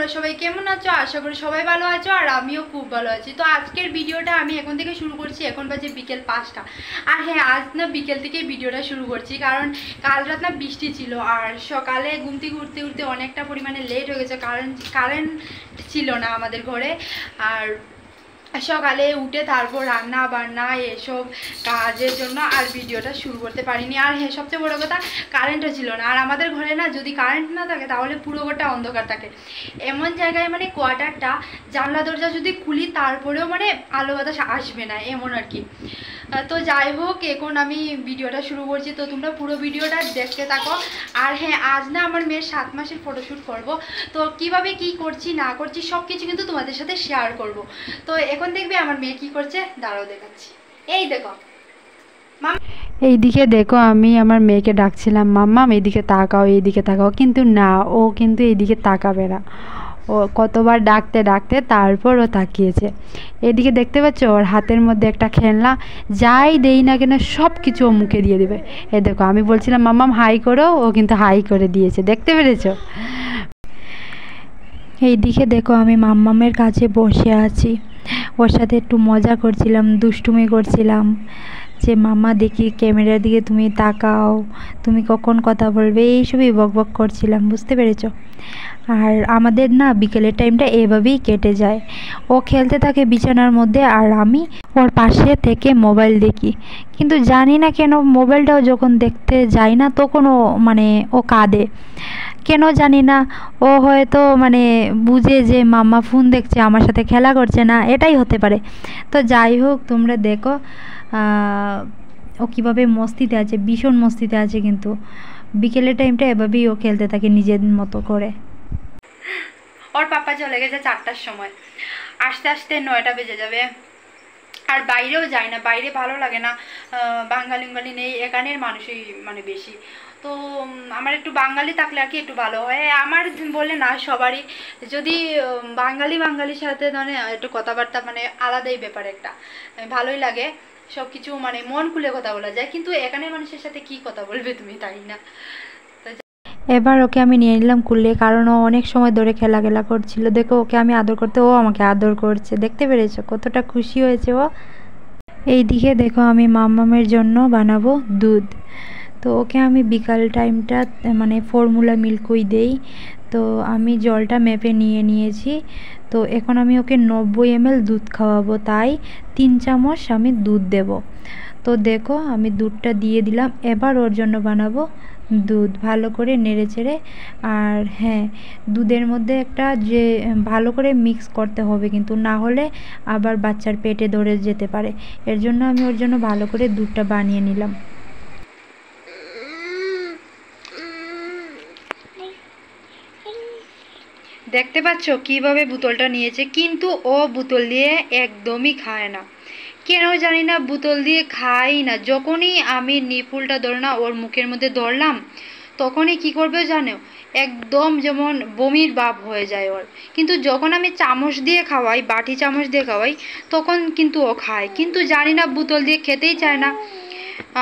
তোমরা সবাই কেমন আছো? আশা করি সবাই ভালো আছো আর আমিও খুব ভালো আছি। তো আজকের ভিডিওটা আমি এখন থেকে শুরু করছি। এখন বাজে বিকেল 5টা। আর হ্যাঁ, আজ না বিকেল থেকে ভিডিওটা শুরু করছি, কারণ কাল রাত না বৃষ্টি ছিল আর সকালে ঘুম থেকে উঠতে উঠতে অনেকটা পরিমাণে লেট হয়ে গেছে, কারেন্ট ছিল না আমাদের ঘরে। আর সকালে উঠে তারপর রান্না বান্না এসব কাজের জন্য আর ভিডিওটা শুরু করতে পারিনি। আর হ্যাঁ, সবচেয়ে বড় কথা, কারেন্টও ছিল না। আর আমাদের ঘরে না যদি কারেন্ট না থাকে তাহলে পুরো ঘরটা অন্ধকার থাকে। এমন জায়গায় মানে কোয়ার্টারটা, জানলা দরজা যদি খুলি তারপরেও মানে আলো বাতাস আসবে না, এমন আর কি। তো যাই হোক, এখন আমি ভিডিওটা শুরু করছি, তো তোমরা পুরো ভিডিওটা দেখতে থাকো। আর হ্যাঁ, আজ না আমার মেয়ের 7 মাসের ফটোশ্যুট করব। তো কিভাবে কি করছি না করছি সব কিছু কিন্তু তোমাদের সাথে শেয়ার করব। তো এখন দেখবে আমার মেয়ে কি করছে, দাঁড়াও দেখাচ্ছি। এই দেখো, এইদিকে দেখো, আমি আমার মেয়েকে ডাকছিলাম, মাম্মাম এইদিকে তাকাও, এইদিকে তাকাও, কিন্তু না, ও কিন্তু এইদিকে তাকাবে না। ও কতবার ডাকতে ডাকতে তারপর ও তাকিয়েছে। এদিকে দেখতে পাচ্ছ, ওর হাতের মধ্যে একটা খেলনা, যাই দেই না কেন সব কিছু ও মুখে দিয়ে দেবে। এ দেখো, আমি বলছিলাম মাম্মাম হাই করো, ও কিন্তু হাই করে দিয়েছে, দেখতে পেরেছো? এইদিকে দেখো, আমি মাম্মামের কাছে বসে আছি, ওর সাথে একটু মজা করছিলাম, দুষ্টুমি করছিলাম, যে মাম্মা দেখি ক্যামেরার দিকে তুমি তাকাও, তুমি কখন কথা বলবে, এইসবই বকবক করছিলাম, বুঝতে পেরেছো? আর আমাদের না বিকেলের টাইমটা এভাবেই কেটে যায়। ও খেলতে থাকে বিছানার মধ্যে আর আমি ওর পাশে থেকে মোবাইল দেখি। কিন্তু জানি না কেন মোবাইলটাও যখন দেখতে যাই না তখন ও কাঁদে, কেন জানি না। ও হয়তো বুঝে যে মাম্মা ফোন দেখছে, আমার সাথে খেলা করছে না, এটাই হতে পারে। তো যাই হোক, তোমরা দেখো ও কীভাবে মস্তিতে আছে, ভীষণ মস্তিতে আছে। কিন্তু বিকেলের টাইমটা এভাবেই ও খেলতে থাকে নিজের মতো করে। ওর পাপা চলে গেছে 4টার সময়, আস্তে আস্তে 9টা বেজে যাবে। আর বাইরেও যায় না, বাইরে ভালো লাগে না, বাঙালি নেই, এখানের মানুষই বেশি। তো আমার একটু বাঙালি থাকলে আর কি একটু ভালো হয়। আমার বলে না, সবারই যদি বাঙালির সাথে একটু কথাবার্তা আলাদাই ব্যাপার একটা, ভালোই লাগে। সব কিছু মন খুলে কথা বলা যায়, কিন্তু এখানের মানুষের সাথে কি কথা বলবে তুমি, তাই না? এবার ওকে আমি নিয়ে নিলাম কুলে, কারণ ও অনেক সময় ধরে খেলা করছিল। দেখো, ওকে আমি আদর করতে, ও আমাকে আদর করছে, দেখতে পেরেছো কতটা খুশি হয়েছে ও? এইদিকে দেখো, আমি মাম্মামের জন্য বানাবো দুধ। তো ওকে আমি বিকাল টাইমটা ফর্মুলা মিল্কই দেই। তো আমি জলটা মেপে নিয়েছি। তো এখন আমি ওকে 90 ml দুধ খাওয়াবো, তাই 3 চামচ আমি দুধ দেব। তো দেখো, আমি দুধটা দিয়ে দিলাম। এবার ওর জন্য বানাবো দুধ, ভালো করে নেড়ে চেড়ে। আর হ্যাঁ, দুধের মধ্যে একটা যে ভালো করে মিক্স করতে হবে, কিন্তু না হলে আবার বাচ্চার পেটে ধরে যেতে পারে। এর জন্য আমি ওর জন্য ভালো করে দুধটা বানিয়ে নিলাম। দেখতে পাচ্ছ কিভাবে বোতলটা নিয়েছে, কিন্তু ও বোতল দিয়ে একদমই খায় না, কেন জানি না, বোতল দিয়ে খাই না। যখনই আমি নিপুলটা ধরে না ওর মুখের মধ্যে ধরলাম, তখনই কি করবে জানো, একদম যেমন বমির ভাব হয়ে যায় ওর। কিন্তু যখন আমি চামচ দিয়ে খাওয়াই, বাটি চামচ দিয়ে খাওয়াই, তখন কিন্তু ও খায়, কিন্তু জানি না বোতল দিয়ে খেতেই চায় না।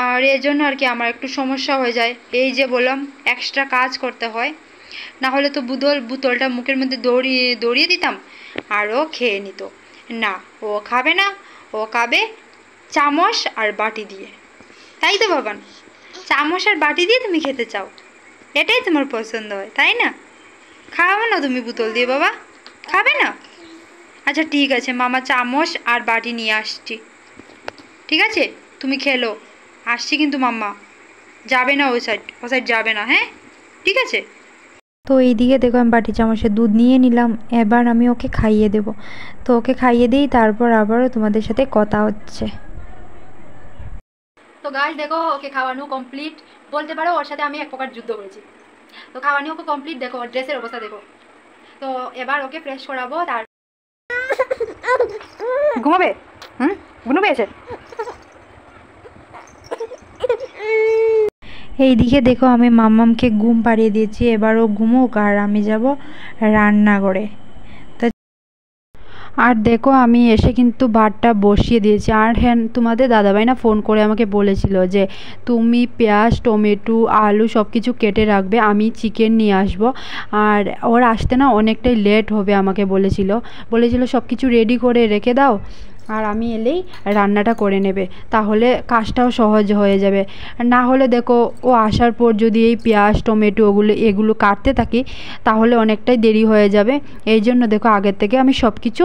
আর এর জন্য আর কি আমার একটু সমস্যা হয়ে যায়। এই যে বললাম, এক্সট্রা কাজ করতে হয়, না হলে তো বোতলটা মুখের মধ্যে দড়িয়ে দিতাম আর ও খেয়ে নিত। না, ও খাবে না, ও খাবে চামচ আর বাটি দিয়ে। তাই তো বাবান, চামচ আর বাটি দিয়ে তুমি খেতে চাও, এটাই তোমার পছন্দ হয়, তাই না? খাওয়াবো না তুমি বোতল দিয়ে বাবা, খাবে না? আচ্ছা ঠিক আছে, মামা চামচ আর বাটি নিয়ে আসছি, ঠিক আছে, তুমি খেলো। আসছি কিন্তু মাম্মা, যাবে না ও সাইড যাবে না, হ্যাঁ ঠিক আছে। তো এইদিকে দেখো, আমি বাটি চামচে দুধ নিয়ে নিলাম। এবার আমি ওকে খাইয়ে দেব। তো ওকে খাইয়ে দিই, তারপর আবারও তোমাদের সাথে কথা হচ্ছে। তো গাইস দেখো, ওকে খাওয়ানো কমপ্লিট, বলতে পারো ওর সাথে আমি এক প্রকার যুদ্ধ করেছি। তো খাওয়ানো ওকে কমপ্লিট, দেখো ওর ড্রেসের অবস্থা দেখো। তো এবার ওকে ফ্রেশ করাবো, তার ঘুমাবে। ঘুম পেয়েছে। এইদিকে দেখো, আমি মাম্মামকে ঘুম পাড়িয়ে দিয়েছি। এবার ও ঘুমোক আর আমি যাব রান্নাঘরে। আর দেখো আমি এসে কিন্তু ভাতটা বসিয়ে দিয়েছি। আর হ্যাঁ, তোমাদের দাদাভাই না ফোন করে আমাকে বলেছিল যে তুমি পেঁয়াজ, টমেটো, আলু সব কিছু কেটে রাখবে, আমি চিকেন নিয়ে আসবো। আর ওর আসতে না অনেকটাই লেট হবে, আমাকে বলেছিল সব কিছু রেডি করে রেখে দাও, আর আমি এলেই রান্নাটা করে নেবে, তাহলে কাজটাও সহজ হয়ে যাবে। না হলে দেখো ও আসার পর যদি এই পেঁয়াজ, টমেটো এগুলো কাটতে থাকি তাহলে অনেকটাই দেরি হয়ে যাবে। এই জন্য দেখো আগের থেকে আমি সব কিছু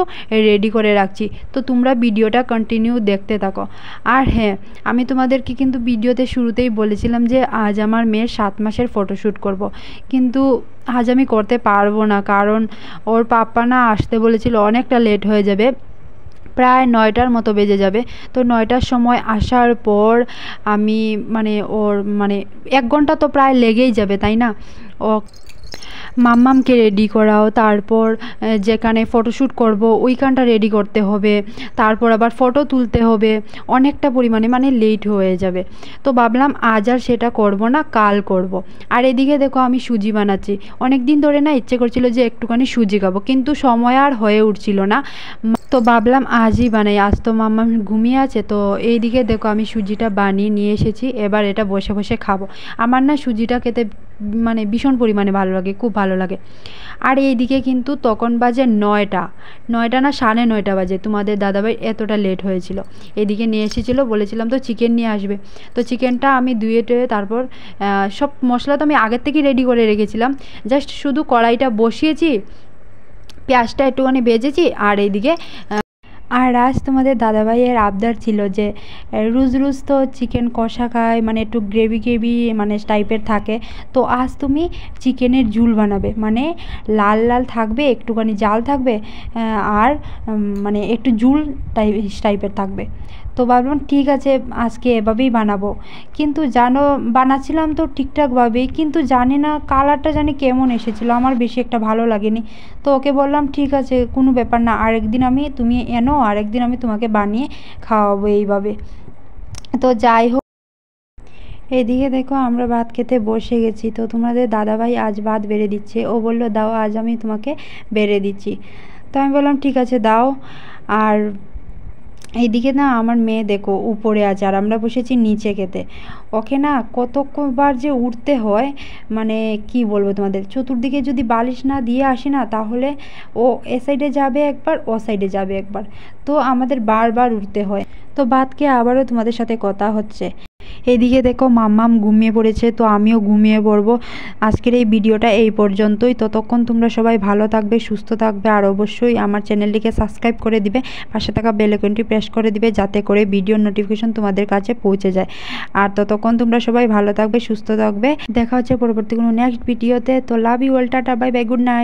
রেডি করে রাখছি। তো তোমরা ভিডিওটা কন্টিনিউ দেখতে থাকো। আর হ্যাঁ, আমি তোমাদেরকে কিন্তু ভিডিওতে শুরুতেই বলেছিলাম যে আজ আমার মেয়ের 7 মাসের ফটোশ্যুট করব, কিন্তু আজ আমি করতে পারবো না, কারণ ওর পাপ্পা না আসতে বলেছিল, অনেকটা লেট হয়ে যাবে, প্রায় 9টার মতো বেজে যাবে। তো 9টার সময় আসার পর আমি ওর 1 ঘন্টা তো প্রায় লেগেই যাবে, তাই না? ও মাম্মামকে রেডি করাও, তারপর যেখানে ফটোশ্যুট করব ওইখানটা রেডি করতে হবে, তারপর আবার ফটো তুলতে হবে, অনেকটা পরিমাণে লেট হয়ে যাবে। তো ভাবলাম আজ আর সেটা করব না, কাল করব। আর এদিকে দেখো আমি সুজি বানাচ্ছি, অনেক দিন ধরে না ইচ্ছে করছিল যে একটুখানি সুজি খাবো, কিন্তু সময় আর হয়ে উঠছিল না। তো ভাবলাম আজই বানাই, আজ তো মাম্মাম ঘুমিয়ে আছে। তো এইদিকে দেখো আমি সুজিটা বানিয়ে নিয়ে এসেছি, এবার এটা বসে বসে খাবো। আমার না সুজিটা খেতে ভীষণ পরিমাণে ভালো লাগে, খুব ভালো লাগে। আর এইদিকে কিন্তু তখন বাজে 9টা না 9:30 বাজে, তোমাদের দাদাভাই এতটা লেট হয়েছিল। এদিকে নিয়ে এসেছিলো, বলেছিলাম তো চিকেন নিয়ে আসবে। তো চিকেনটা আমি ধুয়ে টুয়ে তারপর সব মশলা তো আমি আগের থেকেই রেডি করে রেখেছিলাম, জাস্ট শুধু কড়াইটা বসিয়েছি, পেঁয়াজটা একটুখানি ভেজেছি। আর এইদিকে আর আজ তোমাদের দাদাভাইয়ের আবদার ছিল যে রোজ তো চিকেন কষা খায়, একটু গ্রেভি টাইপের থাকে, তো আজ তুমি চিকেনের ঝুল বানাবে, লাল লাল থাকবে, একটুখানি জাল থাকবে, আর একটু ঝুল টাইপের থাকবে। তো ভাবলাম ঠিক আছে আজকে এভাবেই বানাবো। কিন্তু জানো, বানাচ্ছিলাম তো ঠিকঠাকভাবেই, কিন্তু জানি না কালারটা জানি কেমন এসেছিলো, আমার বেশি একটা ভালো লাগেনি। তো ওকে বললাম ঠিক আছে কোনো ব্যাপার না, আরেকদিন তুমি এনো, আরেকদিন আমি তোমাকে বানিয়ে খাওয়াবো এইভাবে। তো যাই হোক, এদিকে দেখো আমরা ভাত খেতে বসে গেছি। তো তোমাদের দাদাভাই আজ ভাত বেড়ে দিচ্ছে, ও বললো দাও আজ আমি তোমাকে বেড়ে দিচ্ছি। তো আমি বললাম ঠিক আছে দাও। আর এইদিকে না আমার মেয়ে দেখো উপরে আছে, আর আমরা বসেছি নিচে খেতে। ওকে না কতবার যে উঠতে হয়, কি বলবো তোমাদের, চতুর্দিকে যদি বালিশ না দিয়ে আসি না, তাহলে ও এ সাইডে যাবে একবার, ও সাইডে যাবে একবার, তো আমাদের বারবার উঠতে হয়। তো ভাত খেয়ে আবারও তোমাদের সাথে কথা হচ্ছে। এদিকে দেখো মাম্মাম ঘুমিয়ে পড়েছে, তো আমিও ঘুমিয়ে পড়বো। আজকের এই ভিডিওটা এই পর্যন্তই। ততক্ষণ তোমরা সবাই ভালো থাকবে, সুস্থ থাকবে, আর অবশ্যই আমার চ্যানেলটিকে সাবস্ক্রাইব করে দিবে, পাশে থাকা বেল আইকনটি প্রেস করে দিবে, যাতে করে ভিডিওর নোটিফিকেশন তোমাদের কাছে পৌঁছে যায়। আর ততক্ষণ তোমরা সবাই ভালো থাকবে, সুস্থ থাকবে। দেখা হচ্ছে পরবর্তী কোনো নেক্সট ভিডিওতে। তো love you all, tata, bye bye, good night.